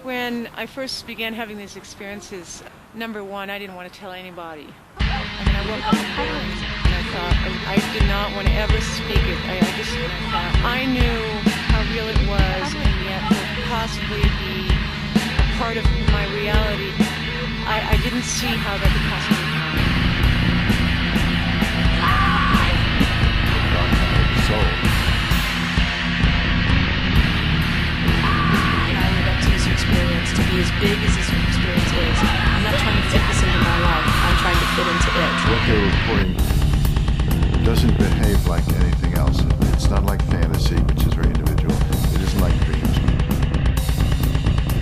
When I first began having these experiences, number one, I didn't want to tell anybody. I mean, I woke up and I thought, I did not want to ever speak it. I thought, I knew how real it was, and yet would possibly be a part of my reality. I didn't see how that could possibly happen. Experience to be as big as this experience is. I'm not trying to fit this into my life. I'm trying to fit into it. What they're reporting doesn't behave like anything else. It's not like fantasy, which is very individual. It isn't like dreams.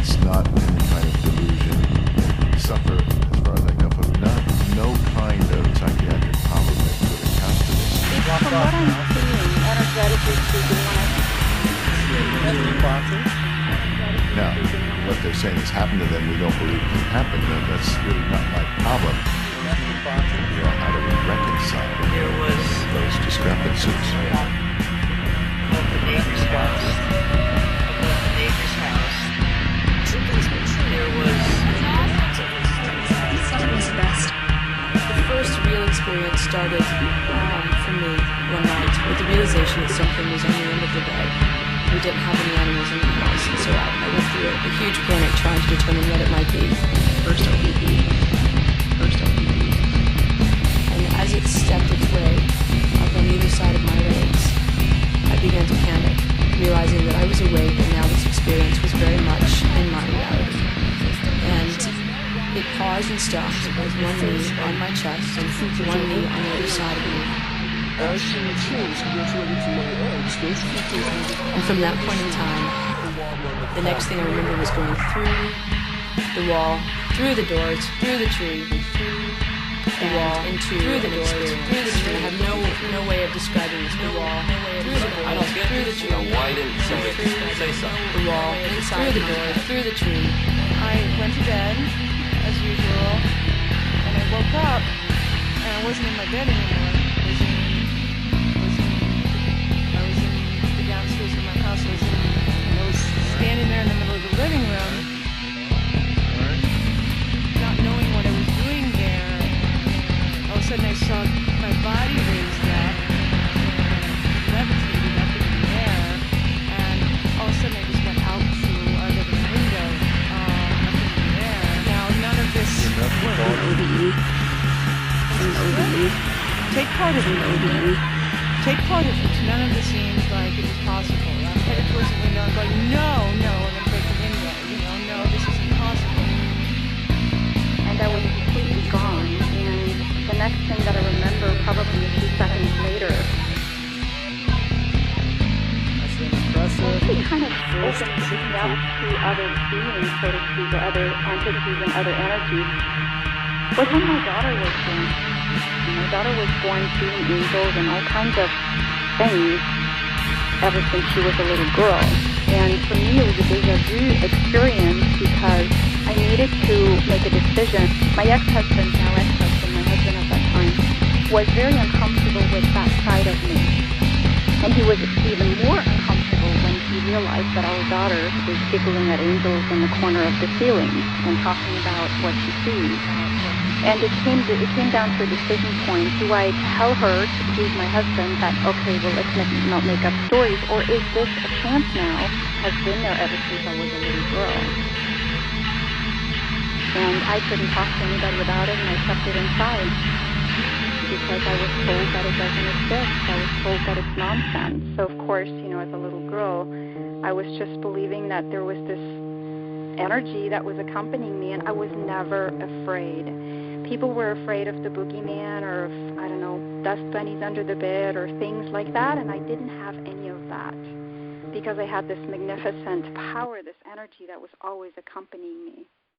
It's not any kind of delusion. Suffer, as far as I know, from no kind of psychiatric problem that could account for this. From what I'm seeing, energetically speaking, Now, what they're saying has happened to them, we don't believe can happen. That's really not my problem. You know, how do we reconcile those discrepancies? Above the neighbor's house. There was... The first real experience started for me one night with the realization that something was on the end of the bed. We didn't have any animals in the house, and so I went through a huge panic trying to determine what it might be. First OBD. And as it stepped its way up on either side of my legs, I began to panic, realizing that I was awake and now this experience was very much in my reality. And it paused and stopped with one knee on my chest and one knee on the other side of me. And from that point in time, the next thing I remember was going through the wall, through the doors, through the tree, the wall, through the doors, through the tree. I have no way of describing this. The wall, through the doors, I don't get through the this. tree. Why didn't somebody say something? The wall, through the door, through the tree. I went to bed, as usual, and I woke up, and I wasn't in my bed anymore. Standing there in the middle of the living room, not knowing what I was doing there. All of a sudden I saw my body raised up, levitated up in the air, and all of a sudden I just went out through our living window, up in the air. Now none of this Take part of it. Take part of it. None of this seems like it was possible. I'm headed towards the window and going, no, I'm going to break the window. No, this isn't possible. And I was completely gone. And the next thing that I remember, probably a few seconds later, it kind of opened me up to other beings, so to speak, or other entities and other energies, was when my daughter was born. My daughter was born seeing angels and all kinds of things ever since she was a little girl. And for me, it was a deja vu experience because I needed to make a decision. My ex-husband, my husband at that time, was very uncomfortable with that side of me. And he was even more uncomfortable when he realized that our daughter was giggling at angels in the corner of the ceiling and talking about what she sees. And it came down to a decision point. Do I tell her, who's my husband, that, okay, well, let's not make up stories, or is this a chance now? Has been there ever since I was a little girl. And I couldn't talk to anybody about it, and I kept it inside because I was told that it doesn't exist. I was told that it's nonsense. So, of course, as a little girl, I was just believing that there was this energy that was accompanying me, and I was never afraid. People were afraid of the boogeyman or of, dust bunnies under the bed or things like that, and I didn't have any of that because I had this magnificent power, this energy that was always accompanying me.